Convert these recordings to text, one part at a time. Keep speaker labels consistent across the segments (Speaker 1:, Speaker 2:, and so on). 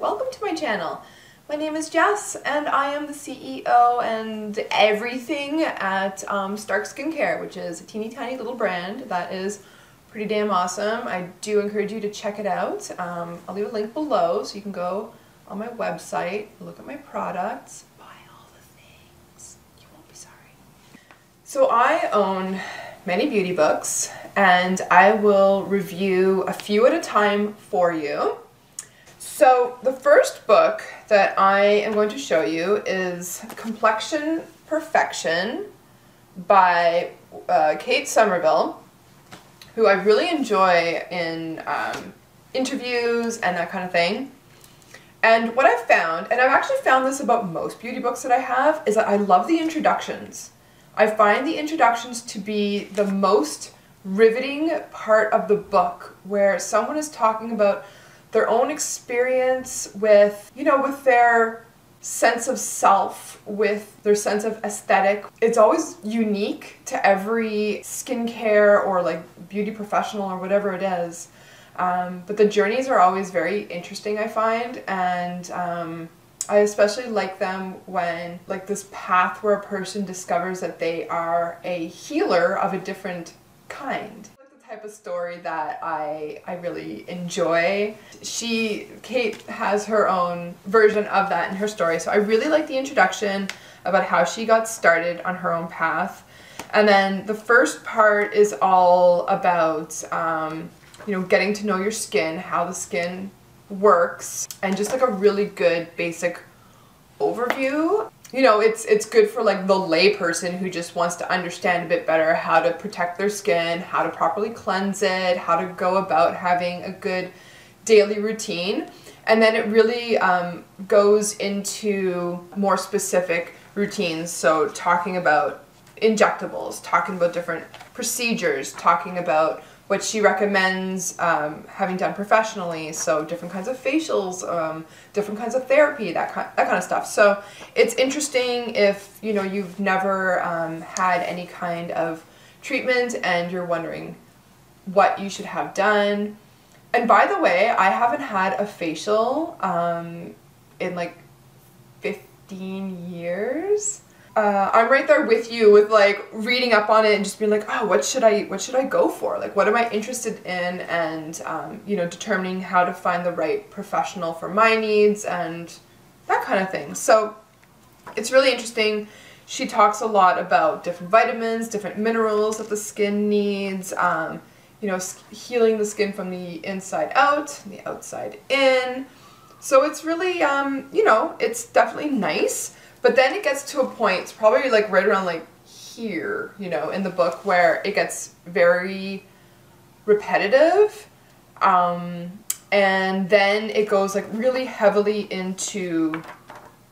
Speaker 1: welcome to my channel. My name is Jess and I am the CEO and everything at Stark Skincare, which is a teeny tiny little brand that is pretty damn awesome. I do encourage you to check it out. I'll leave a link below so you can go on my website, look at my products, buy all the things. You won't be sorry. So I own many beauty books and I will review a few at a time for you. So the first book that I am going to show you is Complexion Perfection by Kate Somerville, who I really enjoy in interviews and that kind of thing. And what I've found, and I've actually found this about most beauty books that I have, is that I love the introductions. I find the introductions to be the most riveting part of the book, where someone is talking about their own experience with, with their sense of self, with their sense of aesthetic. It's always unique to every skincare or like beauty professional or whatever it is. But the journeys are always very interesting, I find, and I especially like them when, like, this path where a person discovers that they are a healer of a different kind. Type of story that I really enjoy. Kate has her own version of that in her story, so I really like the introduction about how she got started on her own path. And then the first part is all about getting to know your skin, how the skin works, and just like a really good basic overview. It's good for like the lay person who just wants to understand a bit better how to protect their skin, how to properly cleanse it, how to go about having a good daily routine. And then it really goes into more specific routines. So talking about injectables, talking about different procedures, talking about what she recommends having done professionally, so different kinds of facials, different kinds of therapy, that kind of stuff. So it's interesting if you've never had any kind of treatment and you're wondering what you should have done. And by the way, I haven't had a facial in like 15 years. I'm right there with you with like reading up on it and just being like, oh, what should I go for? Like, what am I interested in? And determining how to find the right professional for my needs and that kind of thing. So it's really interesting. She talks a lot about different vitamins, different minerals that the skin needs, healing the skin from the inside out, the outside in. So it's really, it's definitely nice. But then it gets to a point, it's probably like right around like here, in the book, where it gets very repetitive. And then it goes like really heavily into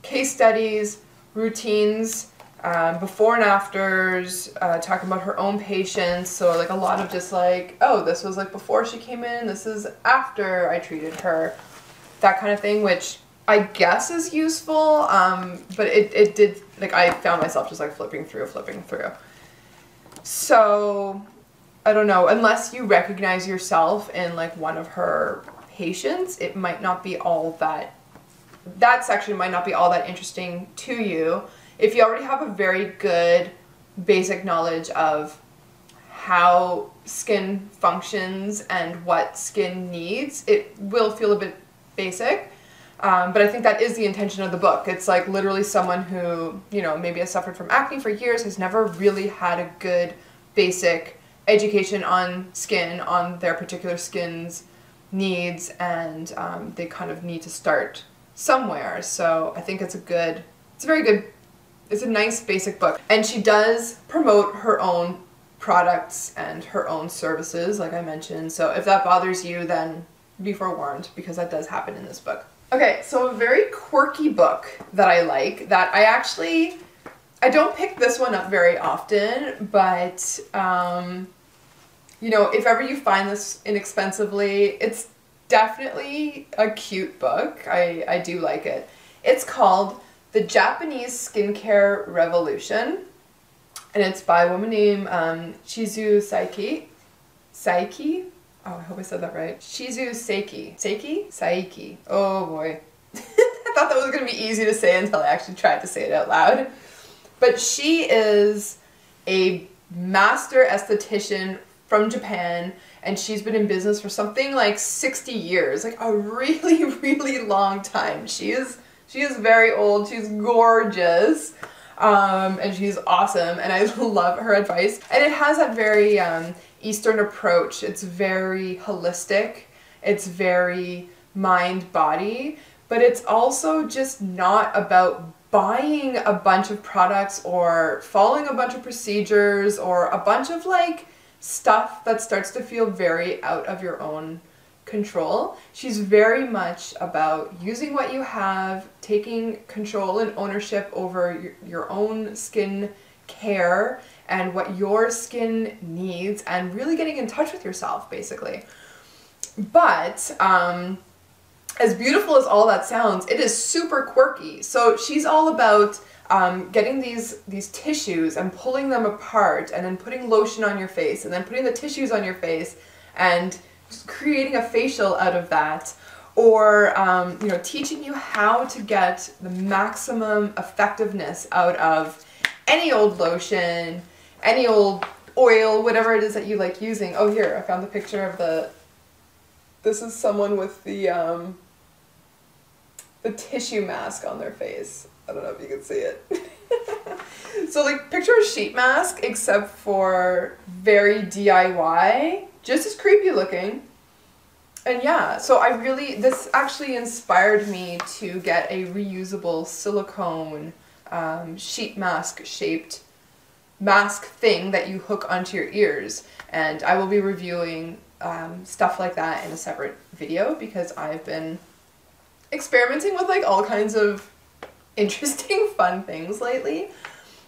Speaker 1: case studies, routines, before and afters, talking about her own patients. So like a lot of just like, oh, this was like before she came in, this is after I treated her, that kind of thing, which I guess is useful, but it did, like, I found myself just like flipping through. So, I don't know, unless you recognize yourself in like one of her patients, it might not be all that section might not be all that interesting to you. If you already have a very good basic knowledge of how skin functions and what skin needs, it will feel a bit basic. But I think that is the intention of the book. It's like literally someone who, maybe has suffered from acne for years, has never really had a good basic education on skin, on their particular skin's needs, and they kind of need to start somewhere. So I think it's it's a nice basic book. And she does promote her own products and her own services, like I mentioned. So if that bothers you, then be forewarned, because that does happen in this book. Okay, so a very quirky book that I like, that I don't pick this one up very often, but, if ever you find this inexpensively, it's definitely a cute book. I do like it. It's called The Japanese Skincare Revolution, and it's by a woman named Shizu Saiki? Oh, I hope I said that right. Shizu Saiki. Saiki? Saiki. Oh boy. that was going to be easy to say until I actually tried to say it out loud. But she is a master esthetician from Japan, and she's been in business for something like 60 years, like a really, really long time. She is very old, she's gorgeous, and she's awesome, and I love her advice. And it has that very Eastern approach. It's very holistic, it's very mind-body, but it's also just not about buying a bunch of products or following a bunch of procedures or a bunch of like stuff that starts to feel very out of your own control. She's very much about using what you have, taking control and ownership over your own skin care and what your skin needs, and really getting in touch with yourself, basically. But as beautiful as all that sounds, it is super quirky. So she's all about getting these tissues and pulling them apart and then putting lotion on your face and then putting the tissues on your face and creating a facial out of that, or you know, teaching you how to get the maximum effectiveness out of any old lotion, any old oil, whatever it is that you like using. Oh, here, I found the picture of this is someone with the tissue mask on their face. I don't know if you can see it. So like, picture a sheet mask except for very DIY, just as creepy looking. And yeah, so this actually inspired me to get a reusable silicone sheet mask shaped mask thing that you hook onto your ears. And I will be reviewing stuff like that in a separate video, because I've been experimenting with like all kinds of interesting fun things lately.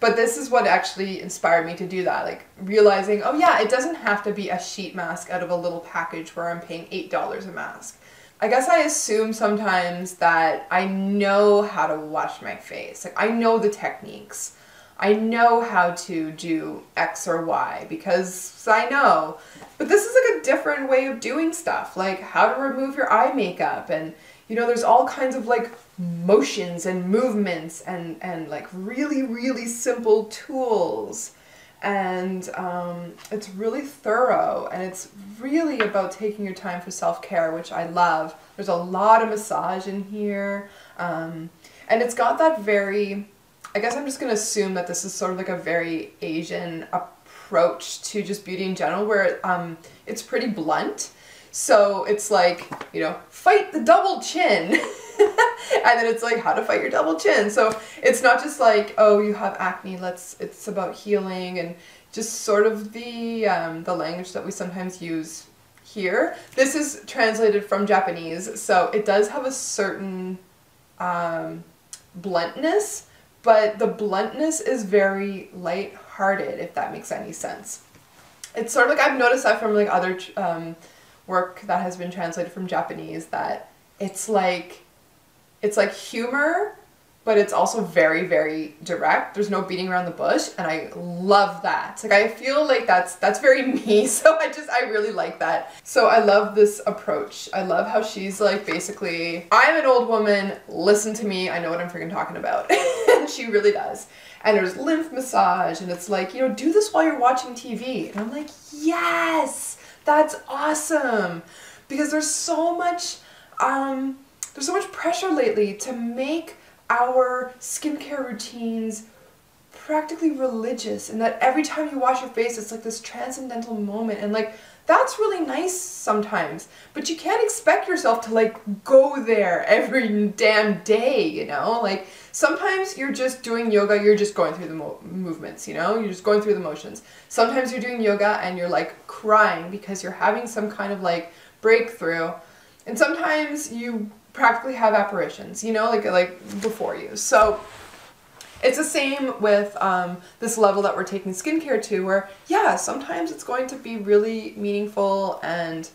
Speaker 1: But this is what actually inspired me to do that, like realizing, oh yeah, it doesn't have to be a sheet mask out of a little package where I'm paying $8 a mask. I guess I assume sometimes that I know how to wash my face. Like, I know the techniques. I know how to do X or Y because I know. But this is like a different way of doing stuff, like how to remove your eye makeup, and you know, there's all kinds of like motions and movements and like really, really simple tools. And it's really thorough, and it's really about taking your time for self-care, which I love. There's a lot of massage in here, and it's got that very, I guess I'm just going to assume that this is sort of like a very Asian approach to just beauty in general, where it's pretty blunt. So it's like, you know, fight the double chin. And then it's like how to fight your double chin. So it's not just like, oh, you have acne, it's about healing, and just sort of the language that we sometimes use here. This is translated from Japanese, so it does have a certain bluntness, but the bluntness is very light-hearted, if that makes any sense. It's sort of like, I've noticed that from like other work that has been translated from Japanese, that it's like humor, but it's also very, very direct. There's no beating around the bush, and I love that. Like, I feel like that's very me, so I really like that. So I love this approach. I love how she's like, basically, I'm an old woman, listen to me, I know what I'm freaking talking about. And she really does. And there's lymph massage, and it's like, you know, do this while you're watching TV. And I'm like, yes! That's awesome, because there's so much pressure lately to make our skincare routines practically religious, and that every time you wash your face it's like this transcendental moment, and like that's really nice sometimes, but you can't expect yourself to like go there every damn day, you know? Like, sometimes you're just doing yoga, you're just going through the movements, you know? You're just going through the motions. Sometimes you're doing yoga and you're like crying because you're having some kind of like breakthrough, and sometimes you practically have apparitions, you know, like before you. So it's the same with this level that we're taking skincare to, where yeah, sometimes it's going to be really meaningful and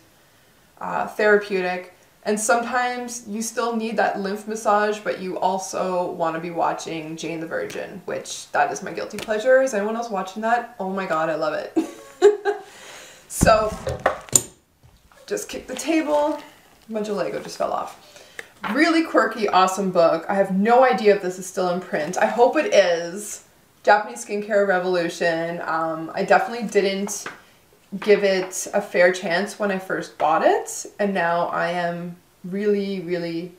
Speaker 1: therapeutic, and sometimes you still need that lymph massage, but you also want to be watching Jane the Virgin, which that is my guilty pleasure. Is anyone else watching that? Oh my god, I love it. So just kick the table. A bunch of Lego just fell off. Really quirky, awesome book. I have no idea if this is still in print. I hope it is. Japanese Skincare Revolution. I definitely didn't give it a fair chance when I first bought it, and now I am really,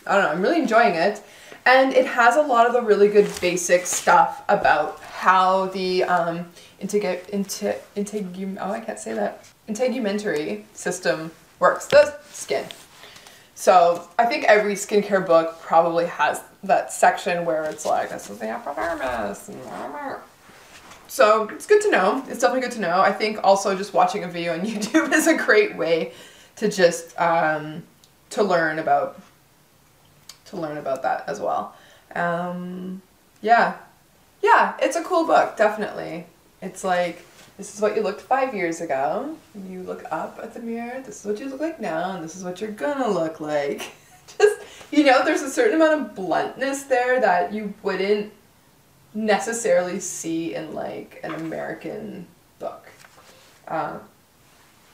Speaker 1: I don't know, I'm really enjoying it. And it has a lot of the really good basic stuff about how the integumentary system works, the skin. So I think every skincare book probably has that section where it's like, this is the epidermis. So it's good to know. It's definitely good to know. I think also just watching a video on YouTube is a great way to just to learn about that as well. Yeah, it's a cool book, definitely. It's like, this is what you looked 5 years ago. You look up at the mirror, this is what you look like now, and this is what you're gonna look like. Just, you know, there's a certain amount of bluntness there that you wouldn't necessarily see in like an American book. I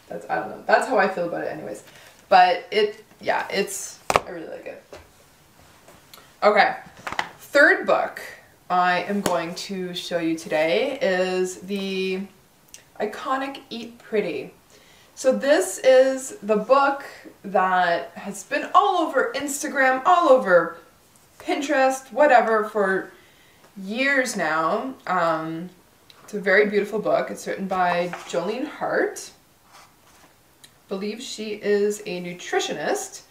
Speaker 1: don't know, that's how I feel about it anyways. But I really like it. Okay, third book I am going to show you today is the iconic Eat Pretty. So this is the book that has been all over Instagram, all over Pinterest, whatever, for years now. It's a very beautiful book. It's written by Jolene Hart. I believe she is a nutritionist.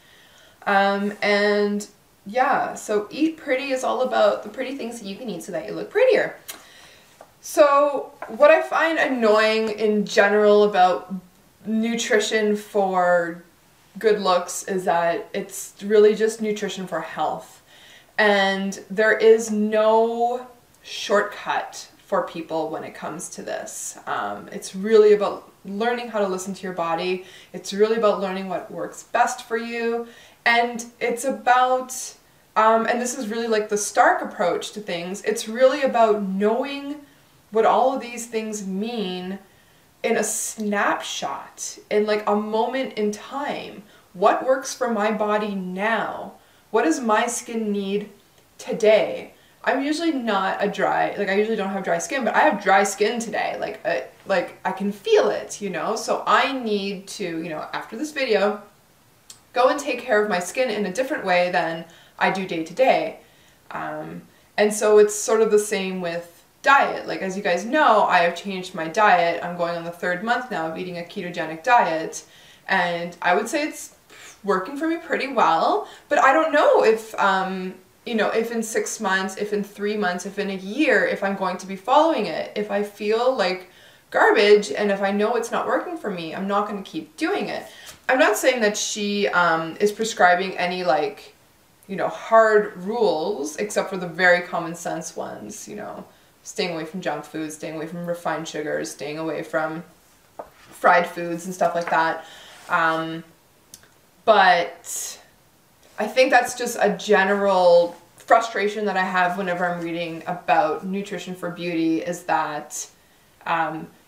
Speaker 1: And yeah, so Eat Pretty is all about the pretty things that you can eat so that you look prettier. So what I find annoying in general about nutrition for good looks is that it's really just nutrition for health. And there is no shortcut for people when it comes to this. It's really about learning how to listen to your body. It's really about learning what works best for you. And it's about, and this is really like the Stark approach to things, it's really about knowing what all of these things mean in a snapshot, in like a moment in time. What works for my body now? What does my skin need today? I'm usually not I usually don't have dry skin, but I have dry skin today. Like I can feel it, you know? So I need to, you know, after this video, go and take care of my skin in a different way than I do day to day. And so it's sort of the same with diet. Like, as you guys know, I have changed my diet. I'm going on the 3rd month now of eating a ketogenic diet, and I would say it's working for me pretty well, but I don't know if, you know, if in 6 months, if in 3 months, if in a year, if I'm going to be following it. If I feel like garbage and if I know it's not working for me, I'm not going to keep doing it. I'm not saying that she is prescribing any, like, you know, hard rules, except for the very common sense ones, you know, staying away from junk foods, staying away from refined sugars, staying away from fried foods and stuff like that. But I think that's just a general frustration that I have whenever I'm reading about nutrition for beauty, is that,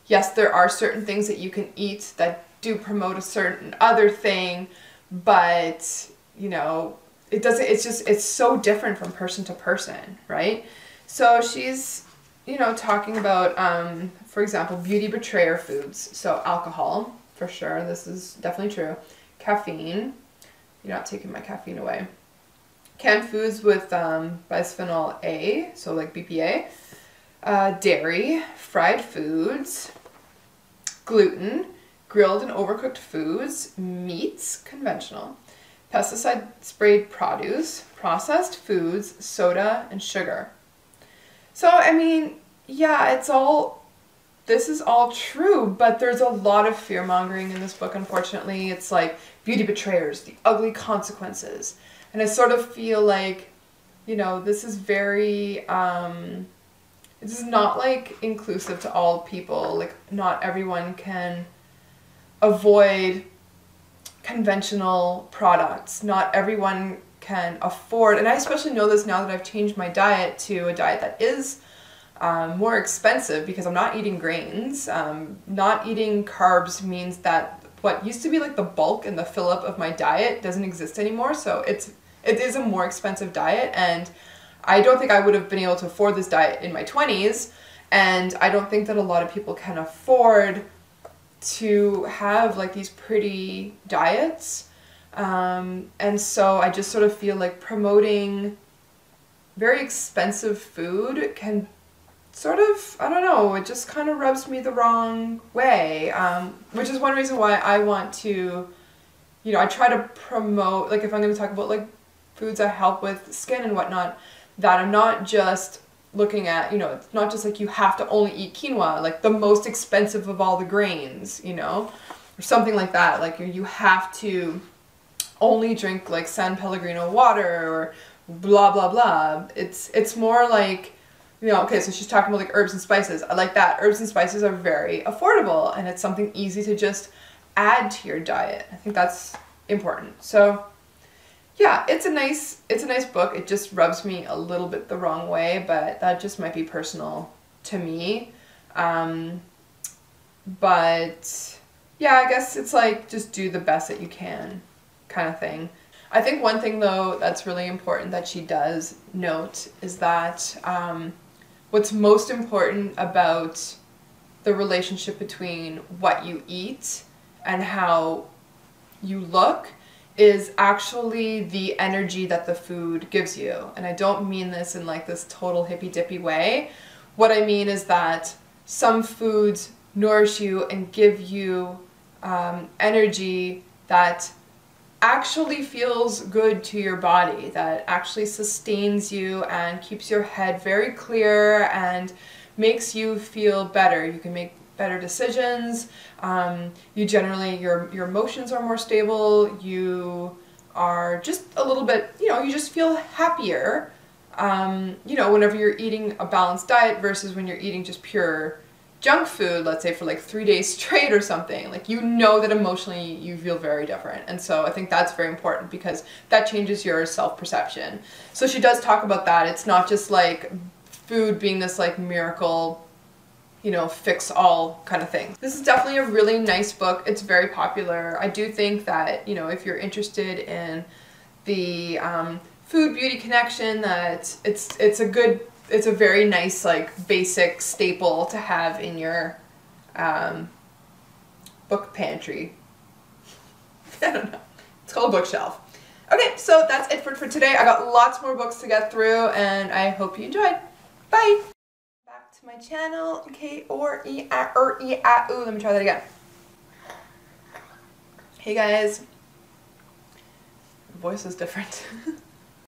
Speaker 1: yes, there are certain things that you can eat that do promote a certain other thing, but, you know, it's so different from person to person, right? So she's, you know, talking about, for example, beauty betrayer foods. So alcohol, for sure, this is definitely true. Caffeine, you're not taking my caffeine away. Canned foods with bisphenol A, so like BPA. Dairy, fried foods, gluten, grilled and overcooked foods, meats, conventional, pesticide sprayed produce, processed foods, soda, and sugar. So, I mean, yeah, this is all true, but there's a lot of fear-mongering in this book, unfortunately. It's like beauty betrayers, the ugly consequences. And I sort of feel like, you know, this is very, this is not, like, inclusive to all people. Like, not everyone can avoid conventional products. Not everyone can afford, and I especially know this now that I've changed my diet to a diet that is more expensive, because I'm not eating grains. Not eating carbs means that what used to be like the bulk and the fill-up of my diet doesn't exist anymore, so it's it is a more expensive diet, and I don't think I would have been able to afford this diet in my 20s, and I don't think that a lot of people can afford to have like these pretty diets. And so I just sort of feel like promoting very expensive food can sort of, I don't know, it just kind of rubs me the wrong way, which is one reason why I want to, you know, I try to promote, like if I'm going to talk about like foods that help with skin and whatnot, that I'm not just looking at, you know, it's not just like you have to only eat quinoa, like the most expensive of all the grains, you know, or something like that, like you have to only drink like San Pellegrino water or blah blah blah. It's more like, you know, okay, so she's talking about like herbs and spices. I like that. Herbs and spices are very affordable, and it's something easy to just add to your diet. I think that's important. So yeah, it's a nice book. It just rubs me a little bit the wrong way, but that just might be personal to me. But yeah, I guess it's like just do the best that you can kind of thing. I think one thing though that's really important that she does note is that what's most important about the relationship between what you eat and how you look is actually the energy that the food gives you. And I don't mean this in like this total hippy dippy way. What I mean is that some foods nourish you and give you energy that actually feels good to your body, that actually sustains you and keeps your head very clear and makes you feel better. You can make better decisions. You generally, your emotions are more stable. You are just a little bit, you know, you just feel happier, you know, whenever you're eating a balanced diet versus when you're eating just pure junk food, let's say for like 3 days straight or something. Like, you know that emotionally you feel very different. And so I think that's very important because that changes your self-perception. So she does talk about that. It's not just like food being this like miracle, you know, fix all kind of thing. This is definitely a really nice book. It's very popular. I do think that, you know, if you're interested in the food beauty connection, that it's a very nice like basic staple to have in your book pantry. I don't know. It's called a bookshelf. Okay, so that's it for today. I got lots more books to get through, and I hope you enjoyed. Bye! Back to my channel. K or E A er E A ooh. Let me try that again. Hey guys. The voice is different.